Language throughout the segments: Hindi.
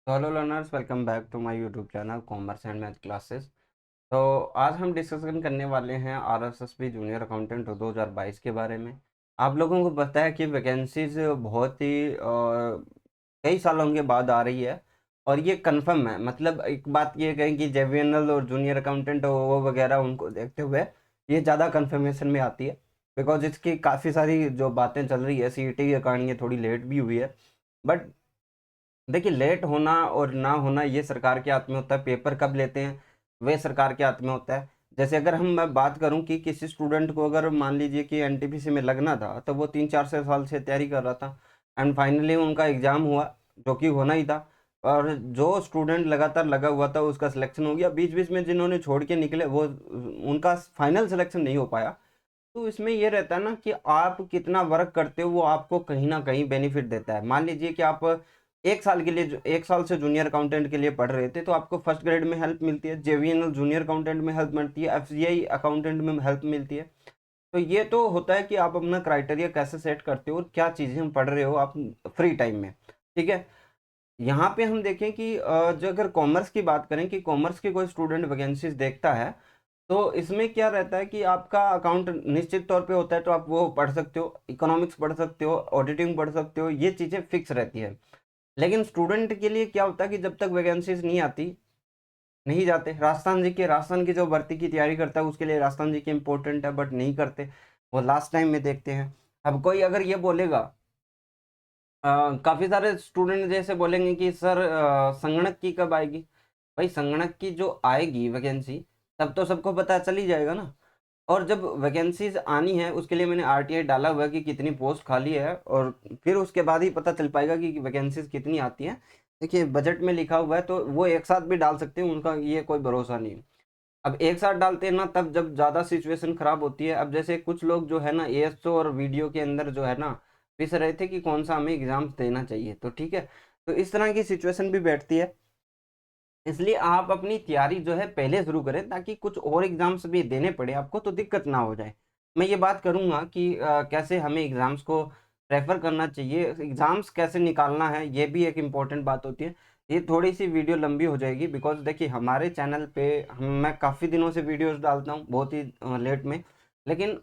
तो hello learners, welcome back to my YouTube channel commerce and math classes. तो आज हम डिस्कशन करने वाले हैं आरएसएसबी जूनियर अकाउंटेंट 2022 के बारे में। आप लोगों को पता है कि वैकेंसीज बहुत ही कई सालों के बाद आ रही है और ये कंफर्म है। मतलब एक बात ये कहें कि जेवीएनएल और जूनियर अकाउंटेंट वो वगैरह उनको देखते हुए ये ज़्यादा कंफर्मेशन में आती है, बिकॉज इसकी काफ़ी सारी जो बातें चल रही है सीईटी के कारण ये थोड़ी लेट भी हुई है। बट देखिए, लेट होना और ना होना ये सरकार के हाथ में होता है, पेपर कब लेते हैं वे सरकार के हाथ में होता है। जैसे अगर मैं बात करूं कि किसी स्टूडेंट को अगर मान लीजिए कि एनटीपीसी में लगना था तो वो 3-4 साल से तैयारी कर रहा था एंड फाइनली उनका एग्जाम हुआ, जो कि होना ही था। और जो स्टूडेंट लगातार लगा हुआ था उसका सिलेक्शन हो गया। बीच बीच में जिन्होंने छोड़ के निकले वो उनका फाइनल सिलेक्शन नहीं हो पाया। तो इसमें ये रहता है ना कि आप कितना वर्क करते हो वो आपको कहीं ना कहीं बेनिफिट देता है। मान लीजिए कि आप एक साल के लिए 1 साल से जूनियर अकाउंटेंट के लिए पढ़ रहे थे तो आपको फर्स्ट ग्रेड में हेल्प मिलती है, जेवीएनएल जूनियर अकाउंटेंट में हेल्प मिलती है, एफसीआई अकाउंटेंट में हेल्प मिलती है। तो ये तो होता है कि आप अपना क्राइटेरिया कैसे सेट करते हो और क्या चीज़ें हम पढ़ रहे हो आप फ्री टाइम में। ठीक है, यहाँ पे हम देखें कि जो अगर कॉमर्स की बात करें कि कॉमर्स के कोई स्टूडेंट वैकेंसीज देखता है तो इसमें क्या रहता है कि आपका अकाउंट निश्चित तौर पे होता है तो आप वो पढ़ सकते हो, इकोनॉमिक्स पढ़ सकते हो, ऑडिटिंग पढ़ सकते हो, ये चीज़ें फिक्स रहती है। लेकिन स्टूडेंट के लिए क्या होता है कि जब तक वैकेंसीज नहीं आती नहीं जाते। राजस्थान की जो भर्ती की तैयारी करता है उसके लिए राजस्थान जी की इंपॉर्टेंट है, बट नहीं करते, वो लास्ट टाइम में देखते हैं। अब कोई अगर ये बोलेगा, काफ़ी सारे स्टूडेंट जैसे बोलेंगे कि सर संगणक की कब आएगी। भाई संगणक की जो आएगी वैकेंसी तब तो सबको पता चल ही जाएगा ना। और जब वैकेंसीज आनी है उसके लिए मैंने आरटीआई डाला हुआ है कि कितनी पोस्ट खाली है और फिर उसके बाद ही पता चल पाएगा कि वैकेंसीज कितनी आती हैं। देखिए बजट में लिखा हुआ है तो वो एक साथ भी डाल सकते हैं, उनका ये कोई भरोसा नहीं है। अब एक साथ डालते हैं ना तब जब ज़्यादा सिचुएशन खराब होती है। अब जैसे कुछ लोग जो है ना एएसओ और वीडियो के अंदर जो है ना पिस रहे थे कि कौन सा हमें एग्जाम्स देना चाहिए, तो ठीक है, तो इस तरह की सिचुएशन भी बैठती है। इसलिए आप अपनी तैयारी जो है पहले शुरू करें ताकि कुछ और एग्जाम्स भी देने पड़े आपको तो दिक्कत ना हो जाए। मैं ये बात करूंगा कि कैसे हमें एग्जाम्स को प्रेफर करना चाहिए, एग्जाम्स कैसे निकालना है, ये भी एक इम्पोर्टेंट बात होती है। ये थोड़ी सी वीडियो लंबी हो जाएगी बिकॉज देखिए हमारे चैनल पे मैं काफ़ी दिनों से वीडियोस डालता हूँ, बहुत ही लेट में, लेकिन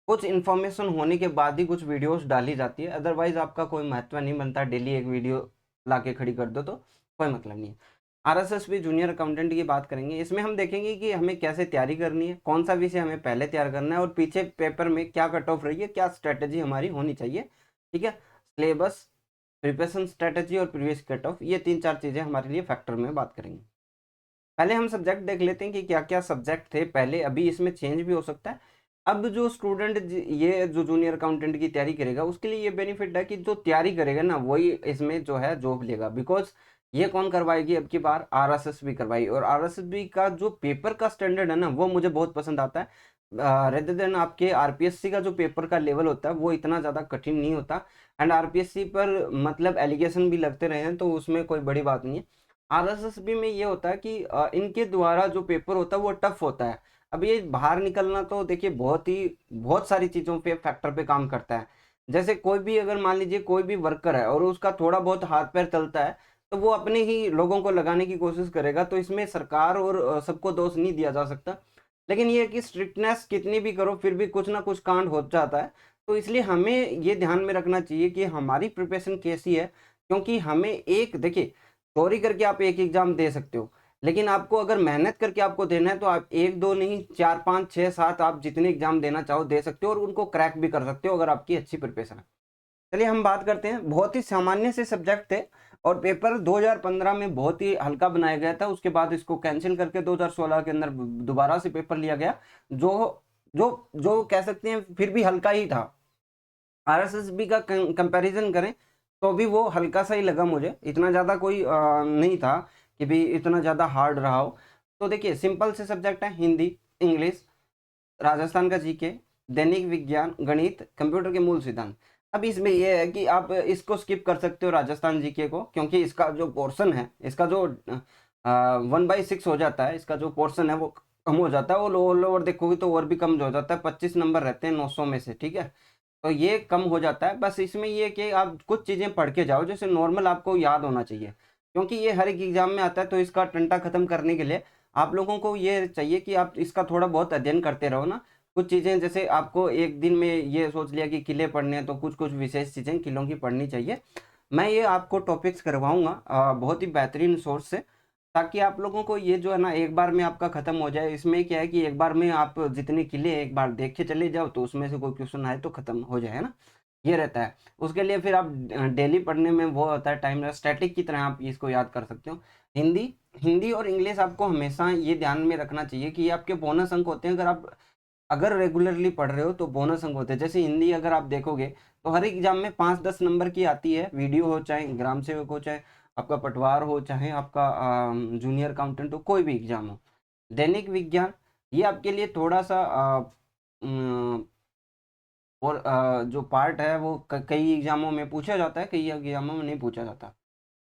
कुछ इन्फॉर्मेशन होने के बाद ही कुछ वीडियोस डाली जाती है, अदरवाइज आपका कोई महत्व नहीं बनता। डेली एक वीडियो ला के खड़ी कर दो तो कोई मतलब नहीं है। आरएसएसबी जूनियर अकाउंटेंट की बात करेंगे, इसमें हम देखेंगे कि हमें कैसे तैयारी करनी है, कौन सा विषय हमें पहले तैयार करना है और पीछे पेपर में क्या कट ऑफ रही है, क्या स्ट्रेटजी हमारी होनी चाहिए। ठीक है, सिलेबस, प्रिपरेशन स्ट्रेटजी और प्रीवियस कट ऑफ, ये 3-4 चीज़ें हमारे लिए फैक्टर में बात करेंगे। पहले हम सब्जेक्ट देख लेते हैं कि क्या क्या सब्जेक्ट थे पहले, अभी इसमें चेंज भी हो सकता है। अब जो स्टूडेंट ये जो जूनियर अकाउंटेंट की तैयारी करेगा उसके लिए ये बेनिफिट है कि जो तैयारी करेगा ना वही इसमें जो है जॉब लेगा, बिकॉज ये कौन करवाएगी अब की बार, आरएसएसबी करवाई। और आरएसएसबी का जो पेपर का स्टैंडर्ड है ना वो मुझे बहुत पसंद आता है। रेदर देन आपके आरपीएससी का जो पेपर का लेवल होता है वो इतना ज़्यादा कठिन नहीं होता। एंड आरपीएससी पर मतलब एलिगेशन भी लगते रहे हैं तो उसमें कोई बड़ी बात नहीं है। आरएसएसबी में ये होता है कि इनके द्वारा जो पेपर होता है वो टफ होता है। अब ये बाहर निकलना तो देखिए बहुत सारी चीज़ों पे फैक्टर पे काम करता है। जैसे कोई भी अगर मान लीजिए कोई भी वर्कर है और उसका थोड़ा बहुत हाथ पैर चलता है तो वो अपने ही लोगों को लगाने की कोशिश करेगा, तो इसमें सरकार और सबको दोष नहीं दिया जा सकता। लेकिन ये है कि स्ट्रिक्टनेस कितनी भी करो फिर भी कुछ ना कुछ कांड हो जाता है। तो इसलिए हमें ये ध्यान में रखना चाहिए कि हमारी प्रिपरेशन कैसी है, क्योंकि हमें एक देखिए चोरी करके आप एक एग्जाम दे सकते हो, लेकिन आपको अगर मेहनत करके आपको देना है तो आप एक दो नहीं 4 5 6 7 आप जितने एग्जाम देना चाहो दे सकते हो और उनको क्रैक भी कर सकते हो अगर आपकी अच्छी प्रिपरेशन है। चलिए हम बात करते हैं, बहुत ही सामान्य से सब्जेक्ट थे और पेपर 2015 में बहुत ही हल्का बनाया गया था, उसके बाद इसको कैंसिल करके 2016 के अंदर दोबारा से पेपर लिया गया, जो जो जो कह सकते हैं फिर भी हल्का ही था। आरएसएसबी का कंपैरिजन करें तो भी वो हल्का सा ही लगा मुझे, इतना ज़्यादा कोई नहीं था कि भी इतना ज़्यादा हार्ड रहा हो। तो देखिए सिंपल से सब्जेक्ट है, हिंदी, इंग्लिश, राजस्थान का जीके, दैनिक विज्ञान, गणित, कंप्यूटर के मूल सिद्धांत। अब इसमें यह है कि आप इसको स्किप कर सकते हो राजस्थान जीके को, क्योंकि इसका जो पोर्शन है, इसका जो 1/6 हो जाता है, इसका जो पोर्शन है वो कम हो जाता है। और ऑल ओवर देखोगे तो और भी कम हो जाता है, 25 नंबर रहते हैं 900 में से। ठीक है, तो ये कम हो जाता है। बस इसमें ये कि आप कुछ चीज़ें पढ़ के जाओ जैसे नॉर्मल आपको याद होना चाहिए। क्योंकि ये हर एक एग्जाम में आता है। तो इसका टंटा खत्म करने के लिए आप लोगों को ये चाहिए कि आप इसका थोड़ा बहुत अध्ययन करते रहो ना। कुछ चीज़ें जैसे आपको एक दिन में ये सोच लिया कि किले पढ़ने हैं, तो कुछ कुछ विशेष चीज़ें किलों की पढ़नी चाहिए। मैं ये आपको टॉपिक्स करवाऊंगा बहुत ही बेहतरीन सोर्स से, ताकि आप लोगों को ये जो है ना एक बार में आपका खत्म हो जाए। इसमें क्या है कि एक बार में आप जितने किले एक बार देख के चले जाओ, तो उसमें से कोई क्वेश्चन आए तो खत्म हो जाए, है ना। ये रहता है। उसके लिए फिर आप डेली पढ़ने में वो होता है टाइम, स्टैटिक की तरह आप इसको याद कर सकते हो। हिंदी हिंदी और इंग्लिश आपको हमेशा ये ध्यान में रखना चाहिए कि ये आपके बोनस अंक होते हैं। अगर रेगुलरली पढ़ रहे हो तो बोनस अंक होते हैं। जैसे हिंदी अगर आप देखोगे तो हर एग्जाम में 5-10 नंबर की आती है। वीडियो हो, चाहे ग्राम सेवक हो, चाहे आपका पटवार हो, चाहे आपका जूनियर अकाउंटेंट हो, कोई भी एग्जाम हो। दैनिक विज्ञान ये आपके लिए थोड़ा सा और जो पार्ट है वो कई एग्जामों में पूछा जाता है, कई एग्जामों में नहीं पूछा जाता।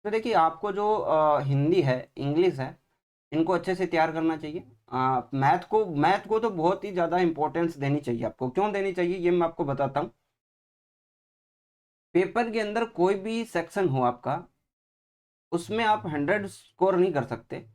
तो देखिए आपको जो हिंदी है, इंग्लिश है, इनको अच्छे से तैयार करना चाहिए। मैथ को तो बहुत ही ज़्यादा इंपॉर्टेंस देनी चाहिए। आपको क्यों देनी चाहिए ये मैं आपको बताता हूँ। पेपर के अंदर कोई भी सेक्शन हो आपका, उसमें आप 100 स्कोर नहीं कर सकते,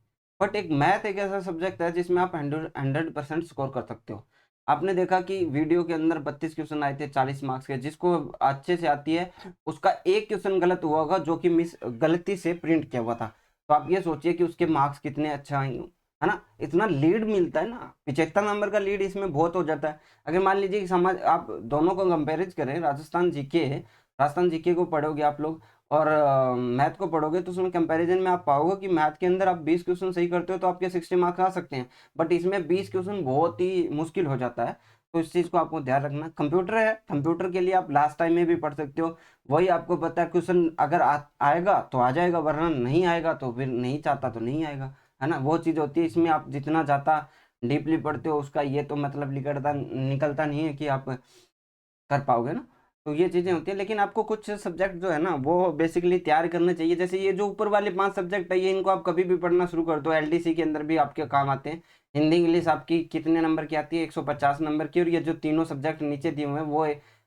बट एक मैथ एक ऐसा सब्जेक्ट है जिसमें आप 100% स्कोर कर सकते हो। आपने देखा कि वीडियो के अंदर 32 क्वेश्चन आए थे 40 मार्क्स के। जिसको अच्छे से आती है उसका एक क्वेश्चन गलत हुआ होगा, जो कि मिस गलती से प्रिंट किया हुआ था। तो आप ये सोचिए कि उसके मार्क्स कितने अच्छा आएंगे, है ना। इतना लीड मिलता है ना, 75 नंबर का लीड इसमें बहुत हो जाता है। अगर मान लीजिए कि समाज आप दोनों को कंपेरिज करें, राजस्थान जीके को पढ़ोगे आप लोग और मैथ को पढ़ोगे, तो उसमें कंपैरिजन में आप पाओगे कि मैथ के अंदर आप 20 क्वेश्चन सही करते हो तो आपके 60 मार्क्स आ सकते हैं, बट इसमें 20 क्वेश्चन बहुत ही मुश्किल हो जाता है। तो इस चीज़ को आपको ध्यान रखना। कंप्यूटर है, कंप्यूटर के लिए आप लास्ट टाइम में भी पढ़ सकते हो। वही आपको पता है, क्वेश्चन अगर आएगा तो आ जाएगा, वरना नहीं आएगा तो फिर नहीं चाहता तो नहीं आएगा, है ना। वो चीज़ होती है। इसमें आप जितना ज़्यादा डीपली पढ़ते हो उसका ये तो मतलब निकलता नहीं है कि आप कर पाओगे ना। तो ये चीज़ें होती है। लेकिन आपको कुछ सब्जेक्ट जो है ना वो बेसिकली तैयार करने चाहिए। जैसे ये जो ऊपर वाले 5 सब्जेक्ट है, ये इनको आप कभी भी पढ़ना शुरू कर दो, एलडीसी के अंदर भी आपके काम आते हैं। हिंदी इंग्लिश आपकी कितने नंबर की आती है, 150 नंबर की। और ये जो तीनों सब्जेक्ट नीचे दिए हुए हैं वो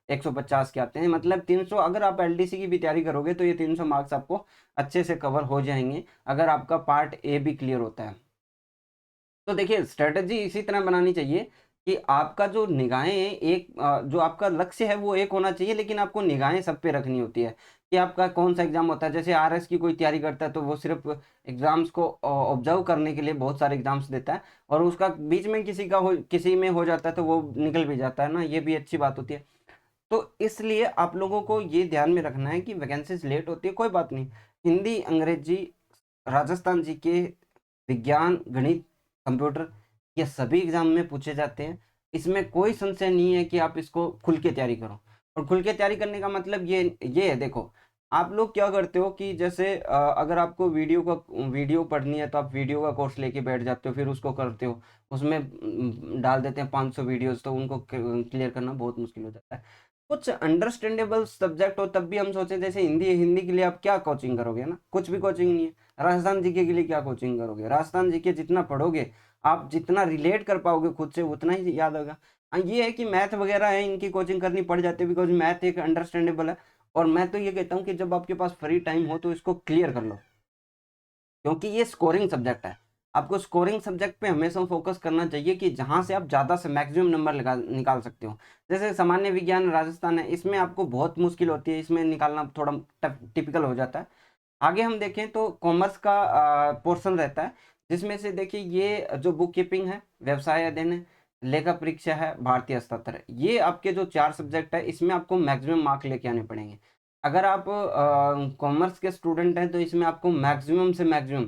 150 के आते हैं। मतलब 300। अगर आप एलडीसी की भी तैयारी करोगे तो ये 300 मार्क्स आपको अच्छे से कवर हो जाएंगे, अगर आपका पार्ट ए भी क्लियर होता है। तो देखिए स्ट्रेटजी इसी तरह बनानी चाहिए कि आपका जो निगाहें जो आपका लक्ष्य है वो एक होना चाहिए, लेकिन आपको निगाहें सब पे रखनी होती है कि आपका कौन सा एग्जाम होता है। जैसे आरएस की कोई तैयारी करता है तो वो सिर्फ एग्जाम्स को ऑब्जर्व करने के लिए बहुत सारे एग्जाम्स देता है, और उसका बीच में किसी में हो जाता है तो वो निकल भी जाता है ना, ये भी अच्छी बात होती है। तो इसलिए आप लोगों को ये ध्यान में रखना है कि वैकेंसीज लेट होती है, कोई बात नहीं। हिंदी, अंग्रेजी, राजस्थान जी के, विज्ञान, गणित, कंप्यूटर, ये सभी एग्जाम में पूछे जाते हैं। इसमें कोई संशय नहीं है कि आप इसको खुल के तैयारी करो। और खुल के तैयारी करने का मतलब ये है, देखो आप लोग क्या करते हो कि जैसे अगर आपको वीडियो पढ़नी है तो आप वीडियो का कोर्स लेके बैठ जाते हो, फिर उसको करते हो। उसमें डाल देते हैं 500 वीडियोस, तो उनको क्लियर करना बहुत मुश्किल हो जाता है। कुछ अंडरस्टैंडेबल सब्जेक्ट हो तब भी हम सोचे, जैसे हिंदी के लिए आप क्या कोचिंग करोगे ना, कुछ भी कोचिंग नहीं है। राजस्थान जीके के लिए क्या कोचिंग करोगे, राजस्थान जीके जितना पढ़ोगे आप, जितना रिलेट कर पाओगे खुद से, उतना ही याद होगा। ये है कि मैथ वगैरह है इनकी कोचिंग करनी पड़ जाती है, बिकॉज मैथ एक अंडरस्टैंडेबल है। और मैं तो ये कहता हूँ कि जब आपके पास फ्री टाइम हो तो इसको क्लियर कर लो, क्योंकि ये स्कोरिंग सब्जेक्ट है। आपको स्कोरिंग सब्जेक्ट पे हमेशा फोकस करना चाहिए कि जहां से आप ज़्यादा से मैक्सिमम नंबर निकाल सकते हो। जैसे सामान्य विज्ञान राजस्थान है, इसमें आपको बहुत मुश्किल होती है, इसमें निकालना थोड़ा टिपिकल हो जाता है। आगे हम देखें तो कॉमर्स का पोर्शन रहता है, जिसमें से देखिए ये जो बुक कीपिंग है, व्यवसाय अध्ययन है, लेखा परीक्षा है, भारतीय हस्ताक्षर है, ये आपके जो 4 सब्जेक्ट है इसमें आपको मैक्सिमम मार्क लेके आने पड़ेंगे। अगर आप कॉमर्स के स्टूडेंट हैं तो इसमें आपको मैक्सिमम से मैक्सिमम,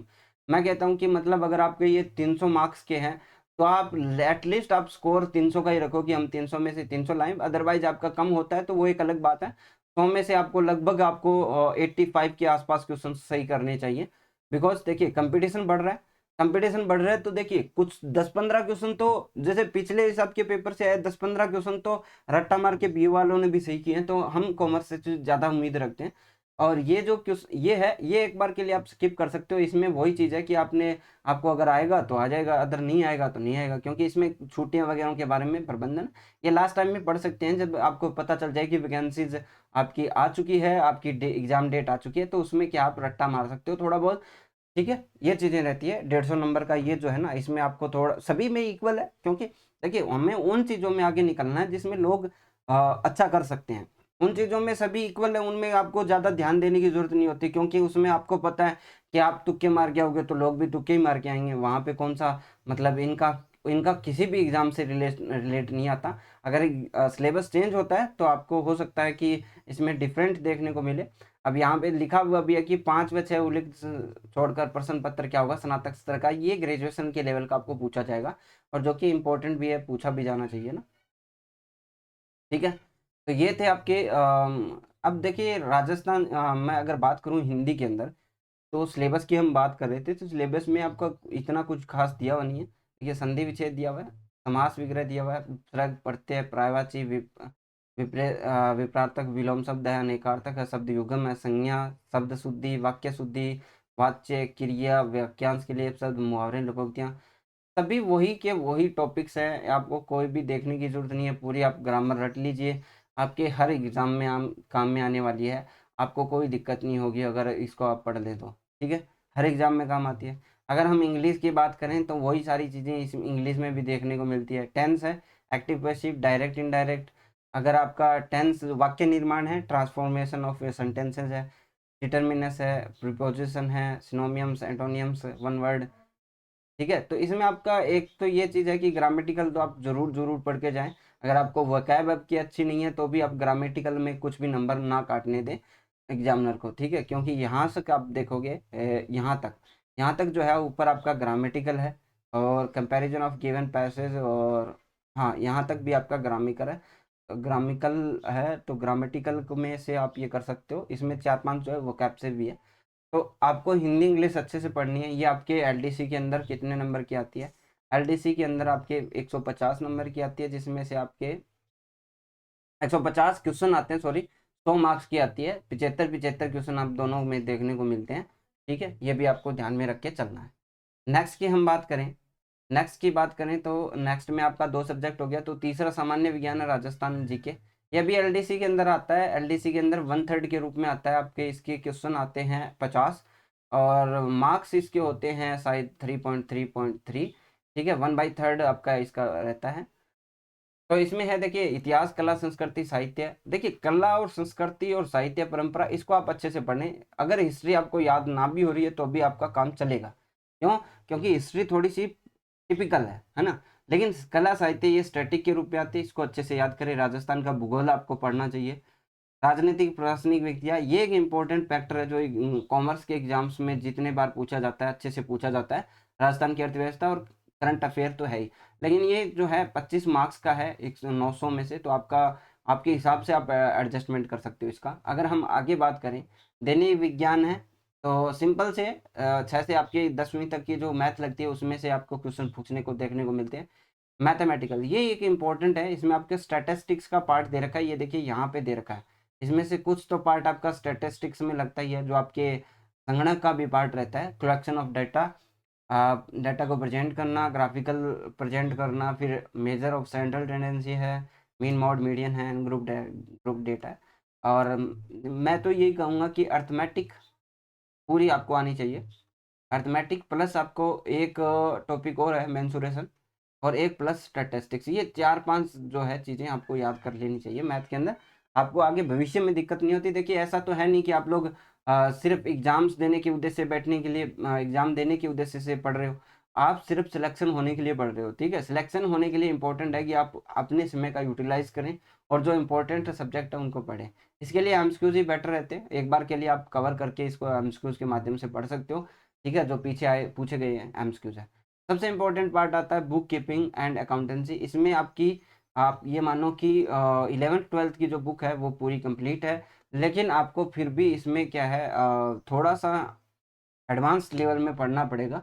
मैं कहता हूँ कि मतलब अगर आपके ये 300 मार्क्स के हैं तो आप एटलीस्ट आप स्कोर 300 का ही रखो कि हम 300 में से 300 लाएं। अदरवाइज आपका कम होता है तो वो एक अलग बात है। 100 में से आपको लगभग आपको 85 के आसपास क्वेश्चन सही करने चाहिए। बिकॉज देखिए कंपटीशन बढ़ रहा है तो देखिए कुछ 10-15 क्वेश्चन तो, जैसे पिछले हिसाब के पेपर से आए 10-15 क्वेश्चन तो रट्टा मार के बी वालों ने भी सही किए हैं, तो हम कॉमर्स से ज़्यादा उम्मीद रखते हैं। और ये जो क्वेश्चन ये है, ये एक बार के लिए आप स्किप कर सकते हो। इसमें वही चीज़ है कि आपको अगर आएगा तो आ जाएगा, अगर नहीं आएगा तो नहीं आएगा, क्योंकि इसमें छुट्टियां वगैरह के बारे में प्रबंधन ये लास्ट टाइम में पढ़ सकते हैं जब आपको पता चल जाए कि वैकेंसीज आपकी आ चुकी है, आपकी एग्जाम डेट आ चुकी है, तो उसमें क्या आप रट्टा मार सकते हो थोड़ा बहुत, ठीक है। ये चीज़ें रहती है 150 नंबर का, ये जो है ना इसमें आपको थोड़ा सभी में इक्वल है, क्योंकि देखिए हमें उन चीज़ों में आगे निकलना है जिसमें लोग अच्छा कर सकते हैं। उन चीज़ों में सभी इक्वल है, उनमें आपको ज़्यादा ध्यान देने की ज़रूरत नहीं होती, क्योंकि उसमें आपको पता है कि आप तुक्के मार के आओगे तो लोग भी तुक्के ही मार के आएंगे। वहाँ पे कौन सा मतलब इनका इनका किसी भी एग्ज़ाम से रिलेट नहीं आता। अगर सिलेबस चेंज होता है तो आपको हो सकता है कि इसमें डिफरेंट देखने को मिले। अब यहाँ पे लिखा हुआ भी है कि 5 व 6 उल्लिख छोड़कर प्रश्न पत्र क्या होगा स्नातक स्तर का, ये ग्रेजुएशन के लेवल का आपको पूछा जाएगा, और जो कि इम्पोर्टेंट भी है, पूछा भी जाना चाहिए ना, ठीक है। तो ये थे आपके अब देखिए राजस्थान, मैं अगर बात करूँ हिंदी के अंदर, तो सिलेबस की हम बात कर रहे थे, तो सिलेबस में आपका इतना कुछ खास दिया हुआ नहीं है। देखिए संधि विच्छेद दिया हुआ है, समास विग्रह दिया हुआ है, उपसर्ग प्रत्यय पर्यायवाची विप्रार्थक विलोम शब्द है, अनेकार्थक है, शब्द युग्म है, संज्ञा, शब्द शुद्धि, वाक्य शुद्धि, वाच्य क्रिया वाक्यांश के लिए शब्द, मुहावरे, लोकोक्तियाँ, सभी वही के वही टॉपिक्स हैं। आपको कोई भी देखने की ज़रूरत नहीं है, पूरी आप ग्रामर रट लीजिए, आपके हर एग्ज़ाम में काम में आने वाली है। आपको कोई दिक्कत नहीं होगी अगर इसको आप पढ़ लें तो, ठीक है। हर एग्ज़ाम में काम आती है। अगर हम इंग्लिश की बात करें तो वही सारी चीज़ें इस इंग्लिश में भी देखने को मिलती है। टेंस है, एक्टिव पैसिव, डायरेक्ट इनडायरेक्ट। अगर आपका टेंस वाक्य निर्माण है, ट्रांसफॉर्मेशन ऑफ सेंटेंसेस है, डिटर्मिनस है, प्रीपोजिशन है, सिनोनिम्स, एंटोनिम्स, वन वर्ड, ठीक है। तो इसमें आपका एक तो ये चीज़ है कि ग्रामेटिकल तो आप जरूर जरूर पढ़ के जाएं। अगर आपको वोकैब आपकी अच्छी नहीं है तो भी आप ग्रामेटिकल में कुछ भी नंबर ना काटने दें एग्जामिनर को, ठीक है। क्योंकि यहाँ से आप देखोगे यहाँ तक जो है ऊपर आपका ग्रामेटिकल है, और कंपैरिजन ऑफ गिवन पैसेज, और हाँ यहाँ तक भी आपका ग्रामिकल है, ग्रामिकल है। तो ग्रामेटिकल में से आप ये कर सकते हो, इसमें 4-5 जो है वोकैब से भी है। तो आपको हिंदी इंग्लिश अच्छे से पढ़नी है। ये आपके एलडीसी के अंदर कितने नंबर की आती है? एलडीसी के अंदर आपके 150 नंबर की आती है, जिसमें से आपके 150 क्वेश्चन आते हैं, सॉरी 100 मार्क्स की आती है। 75 क्वेश्चन आप दोनों में देखने को मिलते हैं, ठीक है। ये भी आपको ध्यान में रख के चलना है। नेक्स्ट की हम बात करें, नेक्स्ट की बात करें तो नेक्स्ट में आपका 2 सब्जेक्ट हो गया, तो तीसरा सामान्य विज्ञान है, राजस्थान जीके। ये भी एलडीसी के अंदर आता है। एलडीसी के अंदर 1/3 के रूप में आता है आपके। इसके क्वेश्चन आते हैं 50, और मार्क्स इसके होते हैं शायद 3.3, ठीक है। 1/3 आपका इसका रहता है। तो इसमें है देखिए इतिहास, कला, संस्कृति, साहित्य। देखिए कला और संस्कृति और साहित्य परंपरा, इसको आप अच्छे से पढ़ें। अगर हिस्ट्री आपको याद ना भी हो रही है तो भी आपका काम चलेगा। क्यों? क्योंकि हिस्ट्री थोड़ी सी टिपिकल है ना। लेकिन कला साहित्य ये स्टैटिक के रूप में आती है, इसको अच्छे से याद करें। राजस्थान का भूगोल आपको पढ़ना चाहिए। राजनीतिक प्रशासनिक व्यक्तियाँ, ये एक इम्पोर्टेंट फैक्टर है जो कॉमर्स के एग्जाम्स में जितने बार पूछा जाता है, अच्छे से पूछा जाता है। राजस्थान की अर्थव्यवस्था और करंट अफेयर तो है ही, लेकिन ये जो है 25 मार्क्स का है 900 में से, तो आपका आपके हिसाब से आप एडजस्टमेंट कर सकते हो इसका। अगर हम आगे बात करें, दैनिक विज्ञान है, तो सिंपल से 6 से आपकी 10वीं तक की जो मैथ लगती है उसमें से आपको क्वेश्चन पूछने को देखने को मिलते हैं। मैथमेटिकल ये एक इम्पोर्टेंट है, इसमें आपके स्टैटिस्टिक्स का पार्ट दे रखा है। ये देखिए यहाँ पे दे रखा है। इसमें से कुछ तो पार्ट आपका स्टैटिस्टिक्स में लगता ही है, जो आपके संगणक का भी पार्ट रहता है। कलेक्शन ऑफ डाटा, डाटा को प्रेजेंट करना, ग्राफिकल प्रेजेंट करना, फिर मेजर ऑफ सेंट्रल टेंडेंसी है, मीन मॉड मीडियन है, ग्रुप डेटा है। और मैं तो यही कहूँगा कि अर्थमेटिक पूरी आपको आनी चाहिए। अर्थमेटिक प्लस आपको एक टॉपिक और है मेंसुरेशन, और एक प्लस स्टैटिस्टिक्स। ये 4-5 जो है चीज़ें आपको याद कर लेनी चाहिए मैथ के अंदर। आपको आगे भविष्य में दिक्कत नहीं होती। देखिए ऐसा तो है नहीं कि आप लोग सिर्फ एग्जाम्स देने के उद्देश्य से बैठने के लिए, एग्जाम देने के उद्देश्य से पढ़ रहे हो। आप सिर्फ सिलेक्शन होने के लिए पढ़ रहे हो, ठीक है। सिलेक्शन होने के लिए इंपॉर्टेंट है कि आप अपने समय का यूटिलाइज करें, और जो इंपॉर्टेंट सब्जेक्ट है उनको पढ़ें। इसके लिए एमसीक्यूज ही बेटर रहते हैं। एक बार के लिए आप कवर करके इसको एमसीक्यूज के माध्यम से पढ़ सकते हो, ठीक है। जो पीछे आए पूछे गए हैं एमसीक्यूज है। सबसे इम्पोर्टेंट पार्ट आता है बुक कीपिंग एंड अकाउंटेंसी। इसमें आपकी, आप ये मानो कि 11th-12th की जो बुक है वो पूरी कंप्लीट है, लेकिन आपको फिर भी इसमें क्या है, थोड़ा सा एडवांस लेवल में पढ़ना पड़ेगा।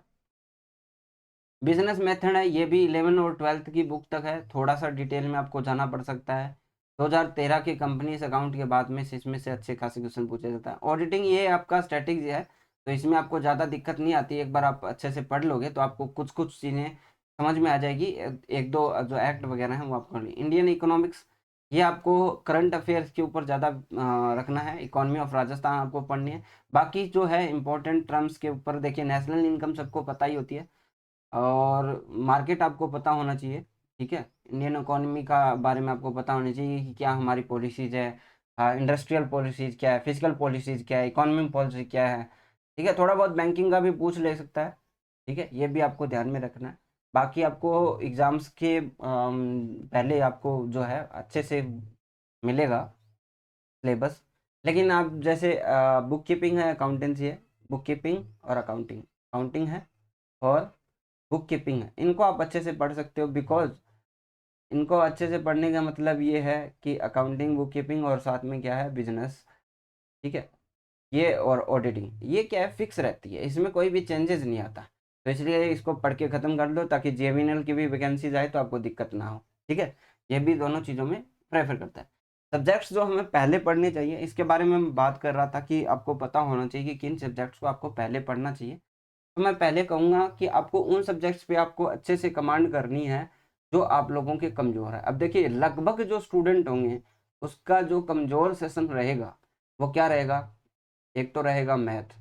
बिजनेस मेथड है, ये भी 11 और 12th की बुक तक है। थोड़ा सा डिटेल में आपको जाना पड़ सकता है। 2013 के कंपनीज अकाउंट के बाद में से इसमें से अच्छे खासे क्वेश्चन पूछे जाता है। ऑडिटिंग ये आपका स्ट्रेटेजी है, तो इसमें आपको ज़्यादा दिक्कत नहीं आती। एक बार आप अच्छे से पढ़ लोगे तो आपको कुछ कुछ चीज़ें समझ में आ जाएगी। एक दो जो एक्ट वगैरह हैं वो आप कर ली। इंडियन इकोनॉमिक्स, ये आपको करंट अफेयर्स के ऊपर ज़्यादा रखना है। इकोनॉमी ऑफ राजस्थान आपको पढ़नी है। बाकी जो है इंपॉर्टेंट टर्म्स के ऊपर देखिए, नेशनल इनकम सबको पता ही होती है, और मार्केट आपको पता होना चाहिए, ठीक है। इंडियन इकोनॉमी का बारे में आपको पता होना चाहिए कि क्या हमारी पॉलिसीज है, इंडस्ट्रियल पॉलिसीज क्या है, फिजिकल पॉलिसीज क्या है, इकोनॉमी पॉलिसी क्या है, ठीक है। थोड़ा बहुत बैंकिंग का भी पूछ ले सकता है, ठीक है। ये भी आपको ध्यान में रखना है। बाकी आपको एग्जाम्स के पहले आपको जो है अच्छे से मिलेगा सिलेबस। लेकिन आप जैसे बुक कीपिंग है, अकाउंटेंसी है, बुक कीपिंग और अकाउंटिंग, अकाउंटिंग है और बुक कीपिंग है, इनको आप अच्छे से पढ़ सकते हो। बिकॉज इनको अच्छे से पढ़ने का मतलब ये है कि अकाउंटिंग, बुक कीपिंग और साथ में क्या है, बिजनेस, ठीक है। ये और ऑडिटिंग, ये क्या है, फिक्स रहती है, इसमें कोई भी चेंजेस नहीं आता। तो इसलिए इसको पढ़ के ख़त्म कर लो, ताकि जेवीएनएल की भी वैकेंसीज आए तो आपको दिक्कत ना हो, ठीक है। ये भी दोनों चीज़ों में प्रेफर करता है। सब्जेक्ट्स जो हमें पहले पढ़ने चाहिए, इसके बारे में मैं बात कर रहा था कि आपको पता होना चाहिए कि किन सब्जेक्ट्स को आपको पहले पढ़ना चाहिए। तो मैं पहले कहूँगा कि आपको उन सब्जेक्ट्स पे आपको अच्छे से कमांड करनी है जो आप लोगों के कमज़ोर है। अब देखिए, लगभग जो स्टूडेंट होंगे उसका जो कमज़ोर सेशन रहेगा वो क्या रहेगा, एक तो रहेगा मैथ।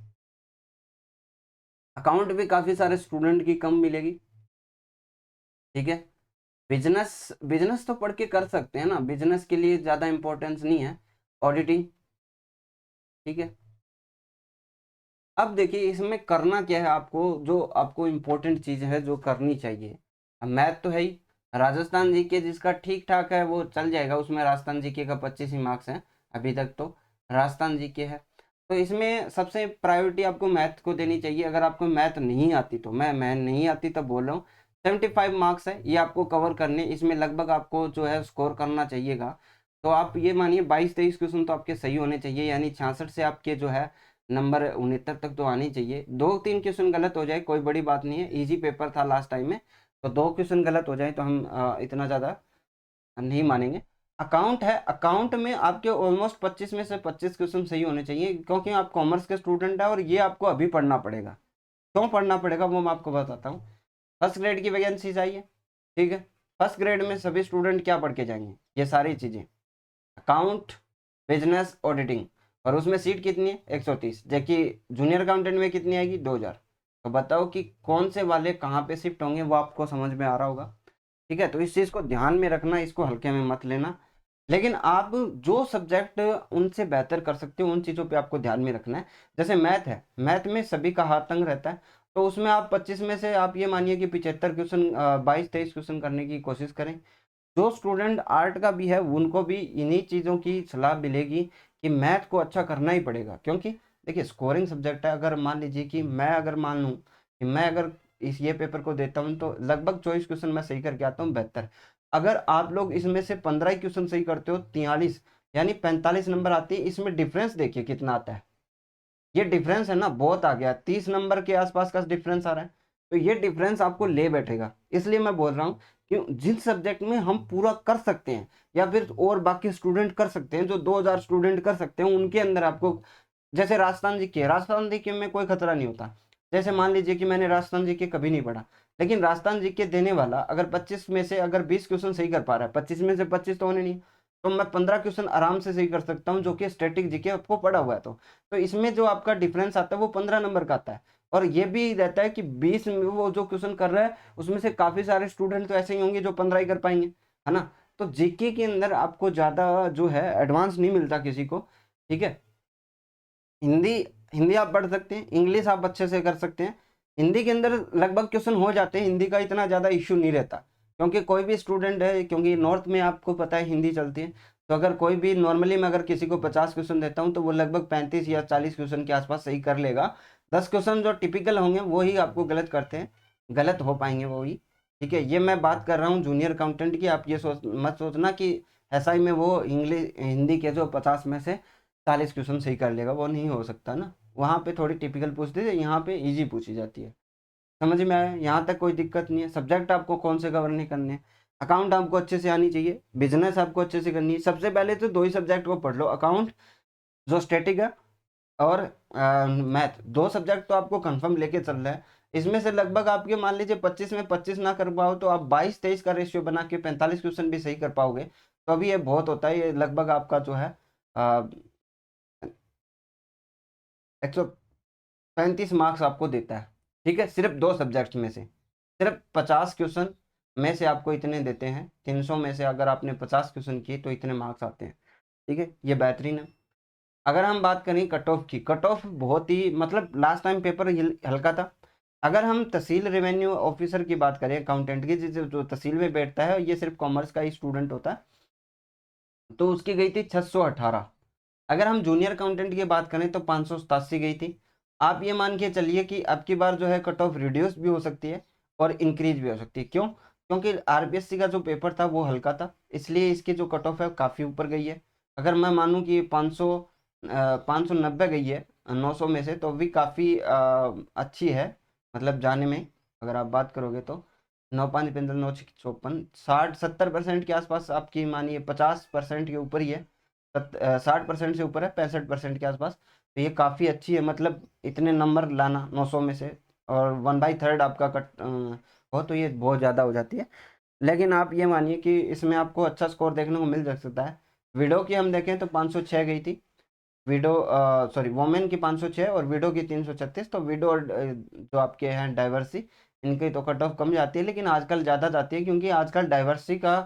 अकाउंट भी काफ़ी सारे स्टूडेंट की कम मिलेगी, ठीक है। बिजनेस, बिजनेस तो पढ़ के कर सकते हैं ना, बिजनेस के लिए ज़्यादा इंपॉर्टेंस नहीं है। ऑडिटिंग, ठीक है। अब देखिए, इसमें करना क्या है आपको, जो आपको इम्पोर्टेंट चीज़ है जो करनी चाहिए। अब मैथ तो है ही, राजस्थान जीके जिसका ठीक ठाक है वो चल जाएगा, उसमें राजस्थान जीके का 25 ही मार्क्स हैं अभी तक, तो राजस्थान जीके है। तो इसमें सबसे प्रायोरिटी आपको मैथ को देनी चाहिए। अगर आपको मैथ नहीं आती, तो मैं नहीं आती तब बोल रहा हूँ, 75 मार्क्स है ये आपको कवर करने, इसमें लगभग आपको जो है स्कोर करना चाहिएगा। तो आप ये मानिए 22-23 क्वेश्चन तो आपके सही होने चाहिए, यानी 66 से आपके जो है नंबर 69 तक तो आनी चाहिए। 2-3 क्वेश्चन गलत हो जाए कोई बड़ी बात नहीं है, इजी पेपर था लास्ट टाइम में, तो 2 क्वेश्चन गलत हो जाए तो हम इतना ज़्यादा नहीं मानेंगे। अकाउंट है, अकाउंट में आपके ऑलमोस्ट 25 में से 25 क्वेश्चन सही होने चाहिए, क्योंकि आप कॉमर्स के स्टूडेंट हैं और ये आपको अभी पढ़ना पड़ेगा। क्यों पढ़ना पड़ेगा वो मैं आपको बताता हूँ। फर्स्ट ग्रेड की वैकेंसीज आई है, ठीक है। फर्स्ट ग्रेड में सभी स्टूडेंट क्या पढ़ के जाएंगे, ये सारी चीज़ें, अकाउंट, बिजनेस, ऑडिटिंग, और उसमें सीट कितनी है, 130, जबकि जूनियर अकाउंटेंट में कितनी आएगी, 2000। तो बताओ कि कौन से वाले कहाँ पे शिफ्ट होंगे, वो आपको समझ में आ रहा होगा, ठीक है। तो इस चीज़ को ध्यान में रखना, इसको हल्के में मत लेना। लेकिन आप जो सब्जेक्ट उनसे बेहतर कर सकते हो उन चीज़ों पे आपको ध्यान में रखना है। जैसे मैथ है, मैथ में सभी का हाथ तंग रहता है, तो उसमें आप 25 में से आप ये मानिए कि 75 क्वेश्चन, 22-23 क्वेश्चन करने की कोशिश करें। जो स्टूडेंट आर्ट का भी है उनको भी इन्हीं चीज़ों की सलाह मिलेगी कि मैथ को अच्छा करना ही पड़ेगा, क्योंकि देखिए स्कोरिंग सब्जेक्ट है। अगर मान लीजिए कि मैं अगर मान लूँ कि मैं अगर इस ये पेपर को देता हूँ तो लगभग 24 क्वेश्चन मैं सही करके आता हूँ, बेहतर। अगर आप लोग इसमें से 15 ही क्वेश्चन सही करते हो, 43 यानी 45 नंबर आती है, इसमें डिफरेंस देखिए कितना आता है। ये डिफरेंस है ना, बहुत आ गया, 30 नंबर के आसपास का डिफरेंस आ रहा है। तो ये डिफरेंस आपको ले बैठेगा, इसलिए मैं बोल रहा हूँ कि जिस सब्जेक्ट में हम पूरा कर सकते हैं, या फिर और बाकी स्टूडेंट कर सकते हैं, जो 2000 स्टूडेंट कर सकते हैं, उनके अंदर आपको, जैसे राजस्थान जीके में कोई खतरा नहीं होता। जैसे मान लीजिए कि मैंने राजस्थान जीके कभी नहीं पढ़ा, लेकिन राजस्थान जीके देने वाला अगर 25 में से अगर 20 क्वेश्चन सही कर पा रहा है, 25 में से 25 तो होने नहीं, तो मैं 15 क्वेश्चन आराम से सही कर सकता हूँ, जो कि स्टैटिक जीके आपको पढ़ा हुआ है। तो इसमें जो आपका डिफरेंस आता है वो 15 नंबर का आता है। और ये भी रहता है कि 20 में वो जो क्वेश्चन कर रहा है उसमें से काफी सारे स्टूडेंट तो ऐसे ही होंगे जो 15 ही कर पाएंगे, है ना। तो जीके के अंदर आपको ज्यादा जो है एडवांस नहीं मिलता किसी को, ठीक है। हिंदी, हिंदी आप पढ़ सकते हैं, इंग्लिश आप अच्छे से कर सकते हैं। हिंदी के अंदर लगभग क्वेश्चन हो जाते हैं, हिंदी का इतना ज़्यादा इश्यू नहीं रहता, क्योंकि कोई भी स्टूडेंट है, क्योंकि नॉर्थ में आपको पता है हिंदी चलती है। तो अगर कोई भी नॉर्मली मैं अगर किसी को 50 क्वेश्चन देता हूँ तो वो लगभग 35 या 40 क्वेश्चन के आसपास सही कर लेगा। 10 क्वेश्चन जो टिपिकल होंगे वो ही आपको गलत करते हैं, गलत हो पाएंगे वो ही, ठीक है। ये मैं बात कर रहा हूँ जूनियर अकाउंटेंट की। आप ये मत सोचना कि एसआई में वो इंग्लिश हिंदी के जो 50 में से 40 क्वेश्चन सही कर लेगा, वो नहीं हो सकता ना। वहाँ पे थोड़ी टिपिकल पूछती है, यहाँ पे इजी पूछी जाती है। समझ में आया, यहाँ तक कोई दिक्कत नहीं है। सब्जेक्ट आपको कौन से कवर नहीं करने हैं, अकाउंट आपको अच्छे से आनी चाहिए, बिजनेस आपको अच्छे से करनी है। सबसे पहले तो 2 ही सब्जेक्ट को पढ़ लो, अकाउंट जो स्टैटिक है और मैथ, 2 सब्जेक्ट तो आपको कंफर्म लेके चल रहा है। इसमें से लगभग आपके मान लीजिए 25 में 25 ना कर पाओ तो आप 22-23 का रेशियो बना के 45 क्वेश्चन भी सही कर पाओगे, तो अभी ये बहुत होता है, ये लगभग आपका जो है 135 मार्क्स आपको देता है, ठीक है, सिर्फ 2 सब्जेक्ट्स में से। सिर्फ 50 क्वेश्चन में से आपको इतने देते हैं, 300 में से अगर आपने 50 क्वेश्चन किए तो इतने मार्क्स आते हैं, ठीक है, ये बेहतरीन है। अगर हम बात करें कट ऑफ की, कट ऑफ बहुत ही मतलब लास्ट टाइम पेपर हल्का था। अगर हम तहसील रेवेन्यू ऑफिसर की बात करें, अकाउंटेंट की, जो तहसील में बैठता है, ये सिर्फ कॉमर्स का ही स्टूडेंट होता है, तो उसकी गई थी 618। अगर हम जूनियर अकाउंटेंट की बात करें तो 587 गई थी। आप ये मान के चलिए कि अब की बार जो है कट ऑफ रिड्यूस भी हो सकती है और इंक्रीज भी हो सकती है। क्यों? क्योंकि आरबीएससी का जो पेपर था वो हल्का था, इसलिए इसकी जो कट ऑफ है काफ़ी ऊपर गई है। अगर मैं मानूं कि 590 गई है 900 में से, तो भी काफ़ी अच्छी है, मतलब जाने में अगर आप बात करोगे तो 9 5 15 9 6 54 60 70% के आसपास आपकी मानिए, 50% के ऊपर ही है, 60% से ऊपर है, 65% के आसपास। तो ये काफ़ी अच्छी है, मतलब इतने नंबर लाना 900 में से, और 1/3 आपका कट हो तो ये बहुत ज़्यादा हो जाती है। लेकिन आप ये मानिए कि इसमें आपको अच्छा स्कोर देखने को मिल जा सकता है। विडो की हम देखें तो 506 गई थी, विडो सॉरी वोमेन की 506 और विडो की 336। तो विडो और जो आपके हैं डाइवर्सी, इनकी तो कट ऑफ कम जाती है, लेकिन आजकल ज़्यादा जाती है, क्योंकि आजकल डाइवर्सी का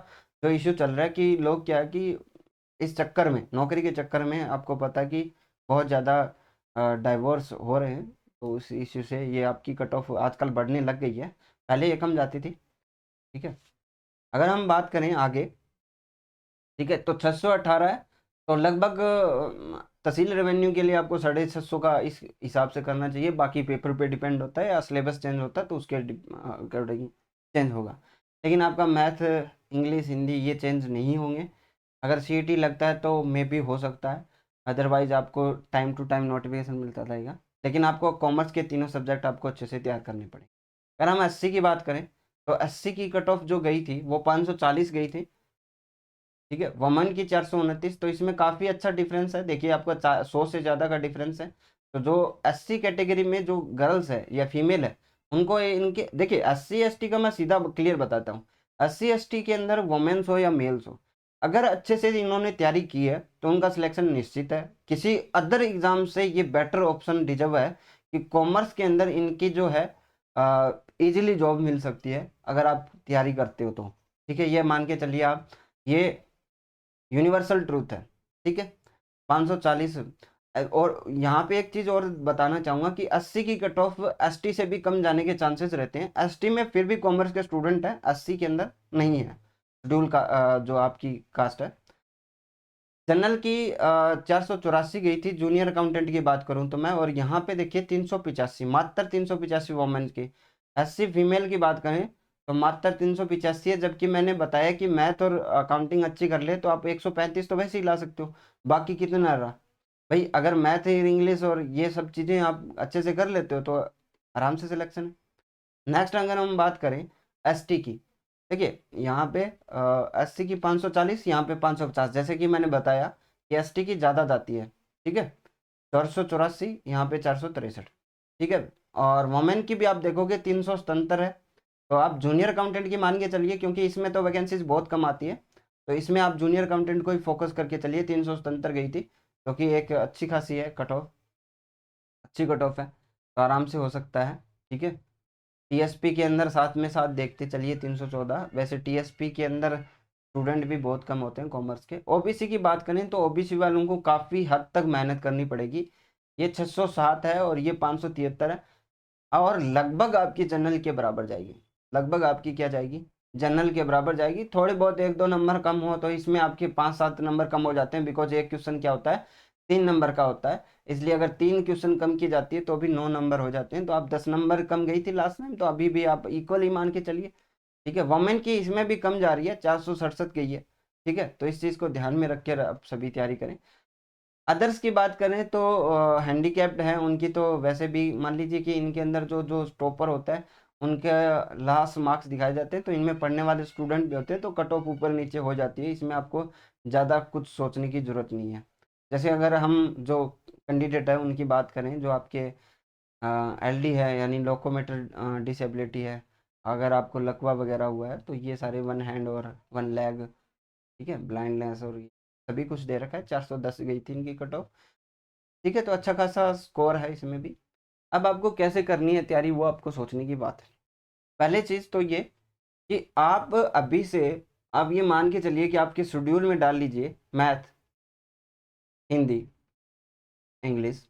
जो इशू चल रहा है कि लोग क्या है कि इस चक्कर में, नौकरी के चक्कर में, आपको पता है कि बहुत ज़्यादा डाइवोर्स हो रहे हैं, तो उस इश्यू से ये आपकी कट ऑफ आजकल बढ़ने लग गई है, पहले ये कम जाती थी, ठीक है। अगर हम बात करें आगे, ठीक है, तो 618 है, तो लगभग तहसील रेवेन्यू के लिए आपको 650 का इस हिसाब से करना चाहिए। बाकी पेपर पे डिपेंड होता है, या सिलेबस चेंज होता है तो उसके अकॉर्डिंग चेंज होगा। लेकिन आपका मैथ, इंग्लिश, हिंदी ये चेंज नहीं होंगे। अगर सीईटी लगता है तो मे भी हो सकता है, अदरवाइज आपको टाइम टू टाइम नोटिफिकेशन मिलता रहेगा। लेकिन आपको कॉमर्स के तीनों सब्जेक्ट आपको अच्छे से तैयार करने पड़ेंगे। अगर हम एससी की बात करें तो एससी की कट ऑफ जो गई थी वो 540 गई थी, ठीक है, वमन की 429। तो इसमें काफ़ी अच्छा डिफरेंस है, देखिए आपका 100 से ज़्यादा का डिफरेंस है। तो जो एससी कैटेगरी में जो गर्ल्स है या फीमेल है, उनको इनके देखिए, एससी एसटी का मैं सीधा क्लियर बताता हूँ। एससी एसटी के अंदर वोमेन्स हो या मेल्स हो, अगर अच्छे से इन्होंने तैयारी की है तो उनका सिलेक्शन निश्चित है। किसी अदर एग्जाम से ये बेटर ऑप्शन डिजर्व है कि कॉमर्स के अंदर इनकी जो है इजीली जॉब मिल सकती है, अगर आप तैयारी करते हो तो, ठीक है, ये मान के चलिए आप, ये यूनिवर्सल ट्रूथ है, ठीक है, 540। और यहाँ पे एक चीज़ और बताना चाहूँगा कि 80 की कट ऑफ एसटी से भी कम जाने के चांसेस रहते हैं। एसटी में फिर भी कॉमर्स के स्टूडेंट हैं, 80 के अंदर नहीं है, शेड्यूल का जो आपकी कास्ट है। जनरल की 484 गई थी, जूनियर अकाउंटेंट की बात करूं तो मैं, और यहाँ पे देखिए 385, मात्र 385 वोमेन की। एससी फीमेल की बात करें तो मात्र 385 है, जबकि मैंने बताया कि मैथ और अकाउंटिंग अच्छी कर ले तो आप 135 तो वैसे ही ला सकते हो। बाकी कितना रहा भाई? अगर मैथ, इंग्लिश और ये सब चीज़ें आप अच्छे से कर लेते हो तो आराम से सिलेक्शन है। नेक्स्ट अगर हम बात करें एसटी की, देखिए यहाँ पे एससी की 540, यहाँ पे 550, जैसे कि मैंने बताया कि एसटी की ज़्यादा जाती है, ठीक है, 484, यहाँ पे 463, ठीक है। और वोमेन की भी आप देखोगे 377 है। तो आप जूनियर अकाउंटेंट की मान के चलिए, क्योंकि इसमें तो वैकेंसीज बहुत कम आती है, तो इसमें आप जूनियर अकाउंटेंट को ही फोकस करके चलिए। 377 गई थी, क्योंकि एक अच्छी खासी है कट ऑफ, अच्छी कट ऑफ है, तो आराम से हो सकता है, ठीक है। टीएसपी के अंदर साथ में साथ देखते चलिए 314। वैसे टीएसपी के अंदर स्टूडेंट भी बहुत कम होते हैं कॉमर्स के। ओबीसी की बात करें तो ओबीसी वालों को काफ़ी हद तक मेहनत करनी पड़ेगी। ये 607 है और ये 573 है, और लगभग आपकी जनरल के बराबर जाएगी। लगभग आपकी क्या जाएगी? जनरल के बराबर जाएगी। थोड़े बहुत 1-2 नंबर कम हो तो इसमें आपके 5-7 नंबर कम हो जाते हैं, बिकॉज एक क्वेश्चन क्या होता है, 3 नंबर का होता है। इसलिए अगर 3 क्वेश्चन कम की जाती है तो भी 9 नंबर हो जाते हैं। तो आप 10 नंबर कम गई थी लास्ट टाइम, तो अभी भी आप इक्वल ही मान के चलिए, ठीक है। वमेन की इसमें भी कम जा रही है, 467 गई है, ठीक है। तो इस चीज़ को ध्यान में रख कर आप सभी तैयारी करें। अदर्स की बात करें तो हैंडीकैप्ड हैं, उनकी तो वैसे भी मान लीजिए कि इनके अंदर जो जो टॉपर होता है उनके लास्ट मार्क्स दिखाए जाते हैं, तो इनमें पढ़ने वाले स्टूडेंट भी होते हैं, तो कट ऑफ ऊपर नीचे हो जाती है। इसमें आपको ज़्यादा कुछ सोचने की ज़रूरत नहीं है। जैसे अगर हम जो कैंडिडेट है उनकी बात करें, जो आपके एलडी है यानी लोकोमेटर डिसेबिलिटी है, अगर आपको लकवा वगैरह हुआ है तो ये सारे 1 हैंड और 1 लेग ठीक है, ब्लाइंडनेस और सभी कुछ दे रखा है। 410 गई थी इनकी कट ऑफ। ठीक है, तो अच्छा खासा स्कोर है इसमें भी। अब आपको कैसे करनी है तैयारी, वो आपको सोचने की बात है। पहले चीज तो ये कि आप अभी से आप ये मान के चलिए कि आपके शेड्यूल में डाल लीजिए math, Hindi, English,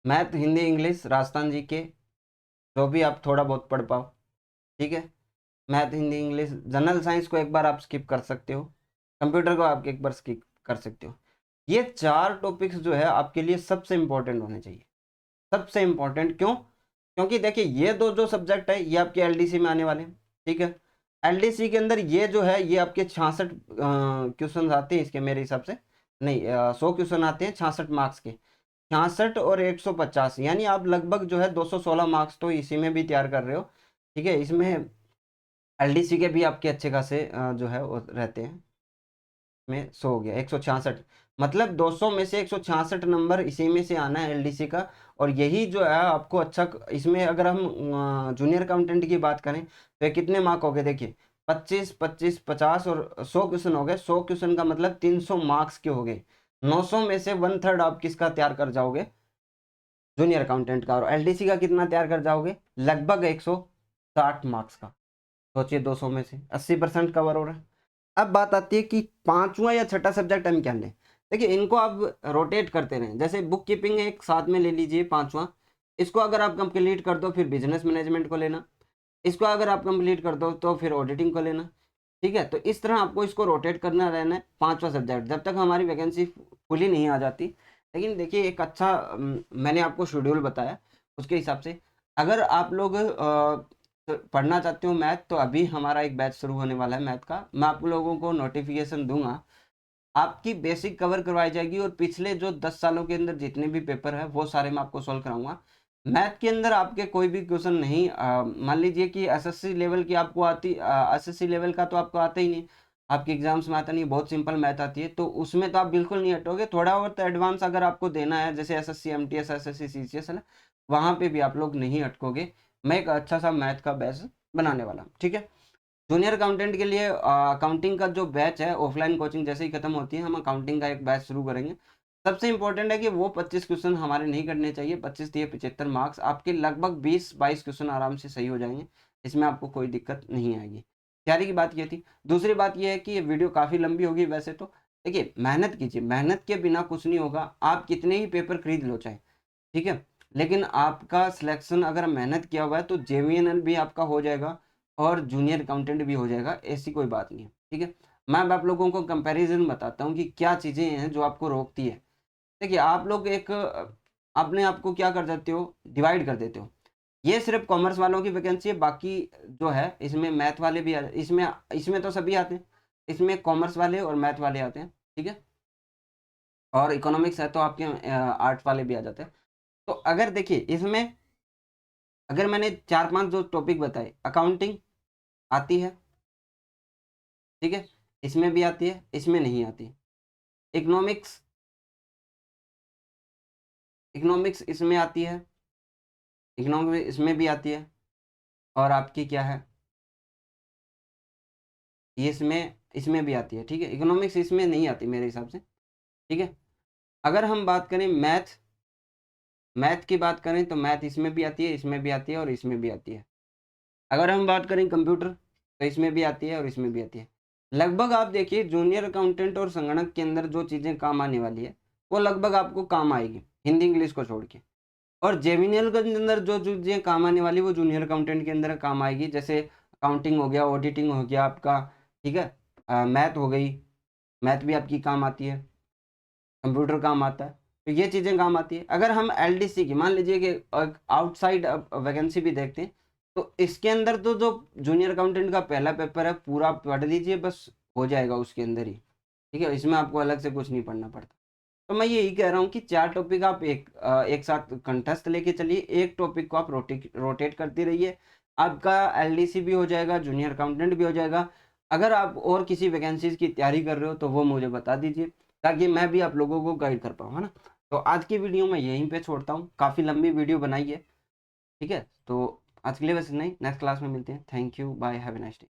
math, Hindi, English, Rajasthan ji के, जो भी आप थोड़ा बहुत पढ़ पाओ। ठीक है, math, Hindi, English, general science को एक बार आप स्किप कर सकते हो, कंप्यूटर को आप एक बार स्किप कर सकते हो। ये 4 टॉपिक्स जो है आपके लिए सबसे इंपॉर्टेंट होने चाहिए। सबसे इंपॉर्टेंट क्यों? क्योंकि देखिए ये दो जो सब्जेक्ट है ये आपके एलडीसी में आने वाले हैं। ठीक है, एलडीसी के अंदर ये जो है ये आपके 66 क्वेश्चन आते हैं इसके, मेरे हिसाब से नहीं, 100 क्वेश्चन आते हैं 66 मार्क्स के। 66 और 150, यानी आप लगभग जो है 216 मार्क्स तो इसी में भी तैयार कर रहे हो। ठीक है, इसमें एलडीसी के भी आपके अच्छे खासे जो है वो रहते हैं। में 100 हो गया, 166, मतलब 200 में से 166 नंबर इसी में से आना है एलडीसी का। और यही जो है आपको अच्छा, इसमें अगर हम जूनियर अकाउंटेंट की बात करें तो ये कितने मार्क हो गए देखिए, 25 25 50 और 100 क्वेश्चन हो गए। 100 क्वेश्चन का मतलब 300 मार्क्स के हो गए। 900 में से 1/3 आप किसका तैयार कर जाओगे, जूनियर अकाउंटेंट का। और एलडीसी का कितना तैयार कर जाओगे, लगभग 160 मार्क्स का। सोचिए 200 में से 80% कवर हो रहा है। अब बात आती है कि पांचवा या छठा सब्जेक्ट हम क्या लें। देखिए इनको आप रोटेट करते रहें, जैसे बुक कीपिंग एक साथ में ले लीजिए पांचवा, इसको अगर आप कंप्लीट कर दो फिर बिजनेस मैनेजमेंट को लेना, इसको अगर आप कंप्लीट कर दो तो फिर ऑडिटिंग को लेना। ठीक है, तो इस तरह आपको इसको रोटेट करना रहना है पांचवा सब्जेक्ट, जब तक हमारी वैकेंसी फुली नहीं आ जाती। लेकिन देखिए एक अच्छा मैंने आपको शेड्यूल बताया, उसके हिसाब से अगर आप लोग तो पढ़ना चाहते हो मैथ, तो अभी हमारा एक बैच शुरू होने वाला है मैथ का। मैं आप लोगों को नोटिफिकेशन दूंगा, आपकी बेसिक कवर करवाई जाएगी और पिछले जो 10 सालों के अंदर जितने भी पेपर है वो सारे मैं आपको सॉल्व कराऊंगा। मैथ के अंदर आपके कोई भी क्वेश्चन नहीं, मान लीजिए कि एसएससी लेवल की आपको आती, एसएससी लेवल का तो आपको आता ही नहीं, आपके एग्जाम्स में आता नहीं, बहुत सिंपल मैथ आती है, तो उसमें तो आप बिल्कुल नहीं हटोगे। थोड़ा बहुत एडवांस अगर आपको देना है, जैसे एसएससी एमटीएस एसएससी सीजीएस है ना, वहां पे भी आप लोग नहीं अटकोगे। मैं एक अच्छा सा मैथ का बैच बनाने वाला हूँ। ठीक है, जूनियर अकाउंटेंट के लिए अकाउंटिंग का जो बैच है, ऑफलाइन कोचिंग जैसे ही खत्म होती है हम अकाउंटिंग का एक बैच शुरू करेंगे। सबसे इंपॉर्टेंट है कि वो 25 क्वेश्चन हमारे नहीं करने चाहिए, 25 दिए 75 मार्क्स आपके, लगभग 20-22 क्वेश्चन आराम से सही हो जाएंगे, इसमें आपको कोई दिक्कत नहीं आएगी। तैयारी की बात ये थी। दूसरी बात ये है कि ये वीडियो काफ़ी लंबी होगी वैसे तो। देखिए मेहनत कीजिए, मेहनत के बिना कुछ नहीं होगा, आप कितने ही पेपर खरीद लो चाहे। ठीक है, लेकिन आपका सिलेक्शन अगर मेहनत किया हुआ है तो जेवीएनएल भी आपका हो जाएगा और जूनियर अकाउंटेंट भी हो जाएगा, ऐसी कोई बात नहीं है। ठीक है, मैं अब आप लोगों को कंपैरिजन बताता हूँ कि क्या चीज़ें हैं जो आपको रोकती है। देखिए आप लोग एक अपने आप को क्या कर देते हो, डिवाइड कर देते हो। ये सिर्फ कॉमर्स वालों की वैकेंसी है, बाकी जो है इसमें मैथ वाले भी इसमें इसमें तो सभी आते हैं, इसमें कॉमर्स वाले और मैथ वाले आते हैं। ठीक है, और इकोनॉमिक्स है तो आपके आर्ट्स वाले भी आ जाते हैं। तो अगर देखिए इसमें अगर मैंने 4-5 जो टॉपिक बताए, अकाउंटिंग आती है, ठीक है, इसमें भी आती है, इसमें नहीं आती। इकोनॉमिक्स, इकोनॉमिक्स इसमें आती है, इकोनॉमिक्स इसमें भी आती है, और आपकी क्या है, ये इसमें इसमें भी आती है। ठीक है, इकोनॉमिक्स इसमें नहीं आती मेरे हिसाब से। ठीक है, अगर हम बात करें मैथ, मैथ की बात करें तो मैथ इसमें भी आती है, इसमें भी आती है और इसमें भी आती है। अगर हम बात करें कंप्यूटर तो इसमें भी आती है और इसमें भी आती है। लगभग आप देखिए जूनियर अकाउंटेंट और संगणक के अंदर जो चीज़ें काम आने वाली है वो लगभग आपको काम आएगी, हिंदी इंग्लिश को छोड़ के। और जेमिनियल के अंदर जो चीज़ें काम आने वाली वो जूनियर अकाउंटेंट के अंदर काम आएगी, जैसे अकाउंटिंग हो गया, ऑडिटिंग हो गया आपका। ठीक है, मैथ हो गई, मैथ भी आपकी काम आती है, कंप्यूटर काम आता है, तो ये चीज़ें काम आती है। अगर हम एलडीसी की मान लीजिए कि आउटसाइड वैकेंसी भी देखते हैं, तो इसके अंदर तो जो जूनियर अकाउंटेंट का पहला पेपर है पूरा पढ़ लीजिए, बस हो जाएगा उसके अंदर ही। ठीक है, इसमें आपको अलग से कुछ नहीं पढ़ना पड़ता। तो मैं यही कह रहा हूँ कि 4 टॉपिक आप एक साथ कंठस्थ लेके चलिए, एक टॉपिक को आप रोटेट करती रहिए, आपका एलडीसी भी हो जाएगा, जूनियर अकाउंटेंट भी हो जाएगा। अगर आप और किसी वैकेंसीज की तैयारी कर रहे हो तो वो मुझे बता दीजिए, ताकि मैं भी आप लोगों को गाइड कर पाऊँ, है ना। तो आज की वीडियो मैं यहीं पे छोड़ता हूँ, काफ़ी लंबी वीडियो बनाई है। ठीक है, तो आज के लिए बस नहीं, नेक्स्ट क्लास में मिलते हैं। Thank you, bye, have a nice day.